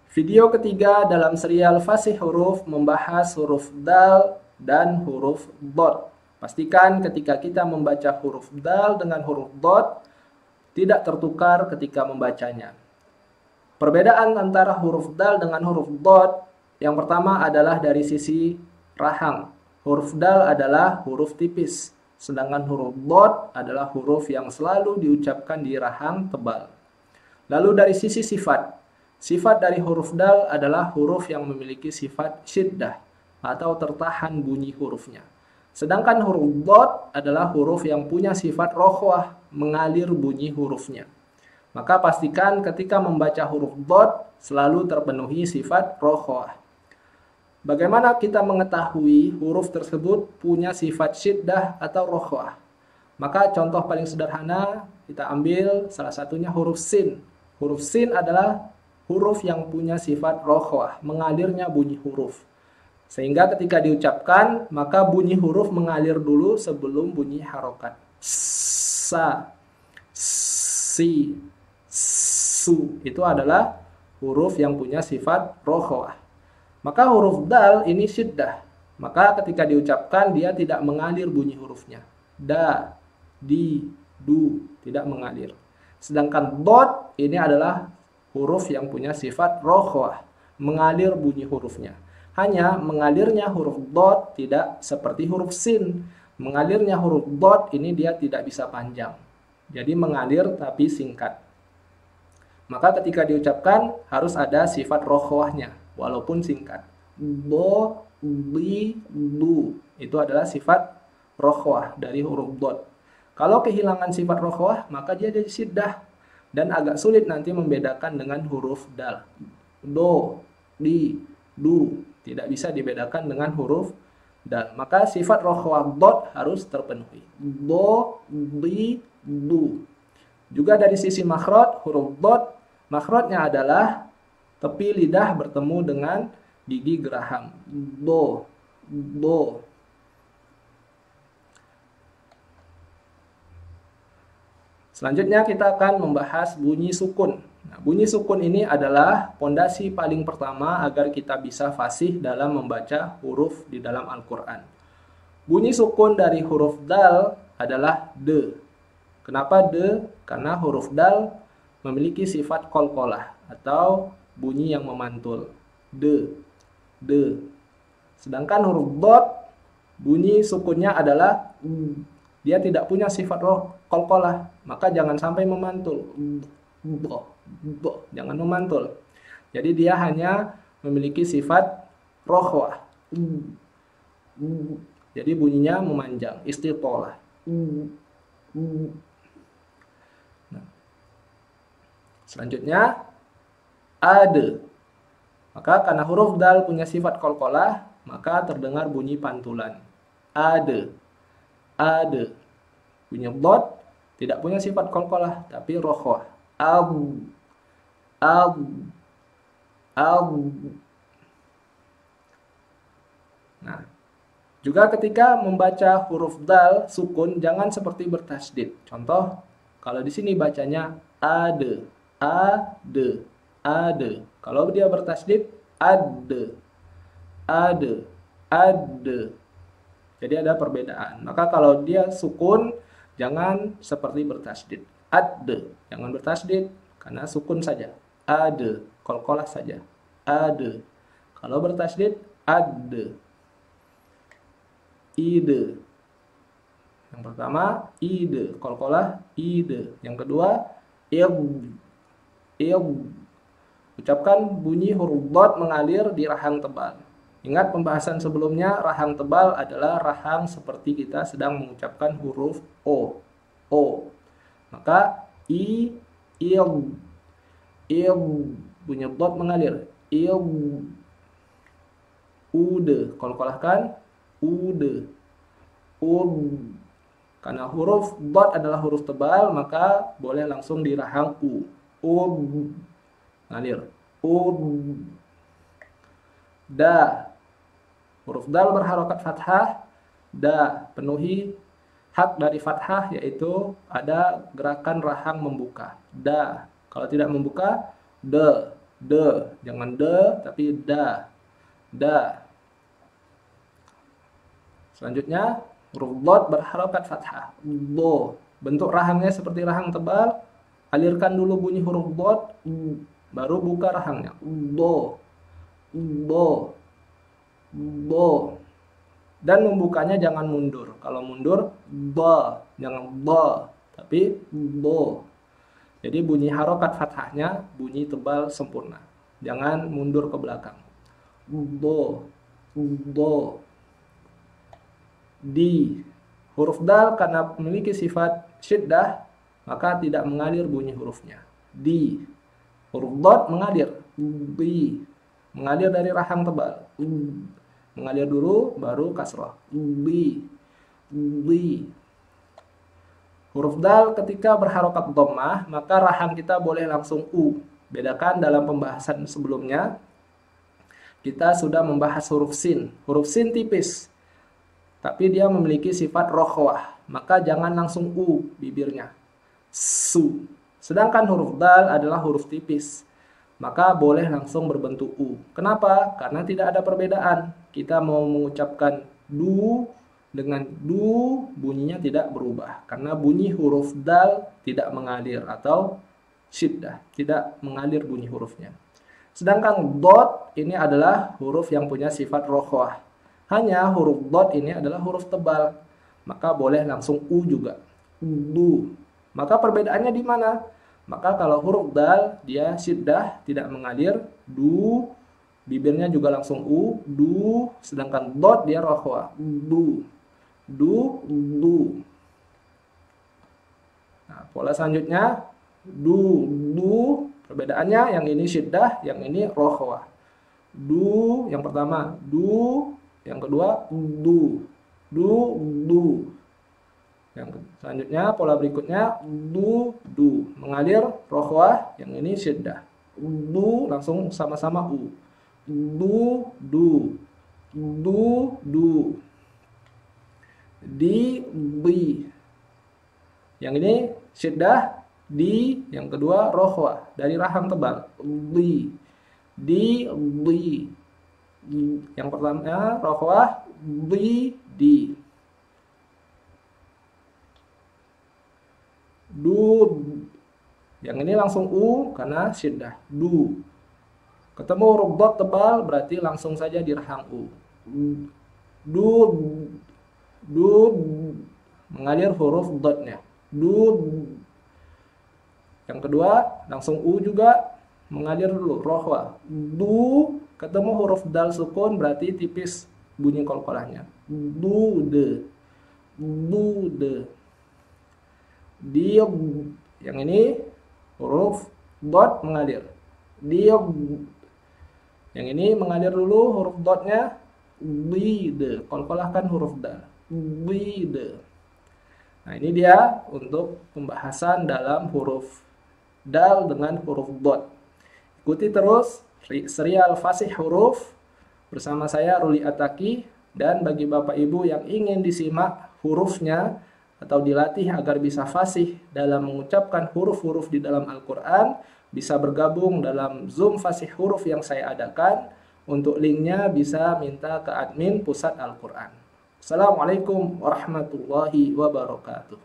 Video ketiga dalam serial Fasih Huruf membahas huruf dal dan huruf dot. Pastikan ketika kita membaca huruf dal dengan huruf dot tidak tertukar ketika membacanya. Perbedaan antara huruf dal dengan huruf dot yang pertama adalah dari sisi rahang. Huruf dal adalah huruf tipis, sedangkan huruf dot adalah huruf yang selalu diucapkan di rahang tebal. Lalu dari sisi sifat, sifat dari huruf dal adalah huruf yang memiliki sifat syiddah atau tertahan bunyi hurufnya. Sedangkan huruf dot adalah huruf yang punya sifat rokhwah, mengalir bunyi hurufnya. Maka pastikan ketika membaca huruf dot selalu terpenuhi sifat rokhwah. Bagaimana kita mengetahui huruf tersebut punya sifat syiddah atau rokhwah? Maka contoh paling sederhana kita ambil salah satunya huruf sin. Huruf sin adalah huruf yang punya sifat rokhwah, mengalirnya bunyi huruf. Sehingga ketika diucapkan, maka bunyi huruf mengalir dulu sebelum bunyi harokat. Sa, si, su. Itu adalah huruf yang punya sifat rokhwah. Maka huruf dal ini syiddah. Maka ketika diucapkan, dia tidak mengalir bunyi hurufnya. Da, di, du, tidak mengalir. Sedangkan dot ini adalah huruf yang punya sifat rokhwah, mengalir bunyi hurufnya. Hanya mengalirnya huruf dot tidak seperti huruf sin. Mengalirnya huruf dot ini dia tidak bisa panjang. Jadi mengalir tapi singkat. Maka ketika diucapkan harus ada sifat rokhwahnya walaupun singkat. Do, di, du. Itu adalah sifat rokhwah dari huruf dot. Kalau kehilangan sifat rokhwah maka dia jadi syiddah. Dan agak sulit nanti membedakan dengan huruf dal. Do, di, du. Tidak bisa dibedakan dengan huruf dal. Maka sifat rokhwah dot harus terpenuhi. Do, di, du. Juga dari sisi makhraj, huruf dot, makhrajnya adalah tepi lidah bertemu dengan gigi geraham. Do, do. Selanjutnya kita akan membahas bunyi sukun. Nah, bunyi sukun ini adalah pondasi paling pertama agar kita bisa fasih dalam membaca huruf di dalam Al-Quran. Bunyi sukun dari huruf dal adalah de. Kenapa de? Karena huruf dal memiliki sifat qalqalah atau bunyi yang memantul. De, de. Sedangkan huruf dot bunyi sukunnya adalah dia tidak punya sifat qalqalah, maka jangan sampai memantul. Jangan memantul. Jadi dia hanya memiliki sifat rokhwah. Jadi bunyinya memanjang, istitolah. Nah. Selanjutnya ade. Maka karena huruf dal punya sifat qalqalah, maka terdengar bunyi pantulan. Ade. Ade. Bunyi dot tidak punya sifat qalqalah tapi rokhwah. Ab, ab, ab. Nah, juga ketika membaca huruf dal sukun jangan seperti bertasdid. Contoh, kalau di sini bacanya ade, ade, ade. Kalau dia bertasdid ade, ade, ade. Jadi ada perbedaan. Maka kalau dia sukun jangan seperti bertasdid. Ade, jangan bertasdid karena sukun saja. Ade, qalqalah saja. Ade. Kalau bertasdid ade. Ide. Yang pertama ide, qalqalah ide. Yang kedua ib. Ib. Ucapkan bunyi huruf dot mengalir di rahang tebal. Ingat pembahasan sebelumnya, rahang tebal adalah rahang seperti kita sedang mengucapkan huruf o. O. Maka il, il, bunyi dot mengalir. Il, ude, qalqalahkan ude, ud. Karena huruf dot adalah huruf tebal, maka boleh langsung di rahang u. Ud, mengalir. Ud. Da. Huruf dal berharokat fathah. Da. Penuhi hak dari fathah, yaitu ada gerakan rahang membuka. Da. Kalau tidak membuka, de. De, jangan de tapi da. Da. Selanjutnya huruf dhad berharokat fathah. Do. Bentuk rahangnya seperti rahang tebal. Alirkan dulu bunyi huruf dhad, baru buka rahangnya. Do. Do. Do. Dan membukanya jangan mundur. Kalau mundur ba, jangan ba, tapi do. Jadi bunyi harokat fathahnya bunyi tebal sempurna. Jangan mundur ke belakang. Do. Do. Di. Huruf dal karena memiliki sifat syiddah, maka tidak mengalir bunyi hurufnya. Di. Huruf dhad mengalir. Di. Mengalir dari rahang tebal. Mengalir dulu, baru kasrah. Di. Di. Huruf dal ketika berharokat dhammah, maka rahang kita boleh langsung u. Bedakan dalam pembahasan sebelumnya, kita sudah membahas huruf sin. Huruf sin tipis, tapi dia memiliki sifat rokhwah, maka jangan langsung u bibirnya. Su. Sedangkan huruf dal adalah huruf tipis, maka boleh langsung berbentuk u. Kenapa? Karena tidak ada perbedaan. Kita mau mengucapkan du dengan du, bunyinya tidak berubah. Karena bunyi huruf dal tidak mengalir atau syiddah, tidak mengalir bunyi hurufnya. Sedangkan dot ini adalah huruf yang punya sifat rokhwah. Hanya huruf dot ini adalah huruf tebal, maka boleh langsung u juga. Du. Maka perbedaannya di mana? Maka kalau huruf dal dia syiddah, tidak mengalir, du, bibirnya juga langsung u, du. Sedangkan dot dia rokhwah, du, du, du. Nah, pola selanjutnya du, du. Perbedaannya yang ini syiddah, yang ini rokhwah. Du yang pertama, du. Yang kedua, du. Du, du. Yang selanjutnya, pola berikutnya, du, du. Mengalir, rokhwah. Yang ini syiddah. Du, langsung sama-sama u. Du, du. Du, du. Di, di. Yang ini syiddah, di. Yang kedua, rokhwah. Dari rahang tebal. Di. Di, di. Yang pertama rokhwah, di. Du. Yang ini langsung u karena syiddah. Du. Ketemu huruf dhad tebal berarti langsung saja di rahang u. Du. Du. Mengalir huruf dhadnya. Du. Yang kedua langsung u juga, mengalir dulu rokhwah. Du. Ketemu huruf dal sukun berarti tipis bunyi qalqalahnya. Du, de. Du, de. Diab. Yang ini huruf dot mengalir. Diab. Yang ini mengalir dulu huruf dotnya. Di, de. Qalqalahkan huruf dal. Di, de. Nah, ini dia untuk pembahasan dalam huruf dal dengan huruf dot. Ikuti terus serial Fasih Huruf bersama saya Ruli Ataki, dan bagi Bapak Ibu yang ingin disimak hurufnya atau dilatih agar bisa fasih dalam mengucapkan huruf-huruf di dalam Al-Quran, bisa bergabung dalam Zoom Fasih Huruf yang saya adakan. Untuk linknya bisa minta ke admin Pusat Al-Quran. Assalamualaikum warahmatullahi wabarakatuh.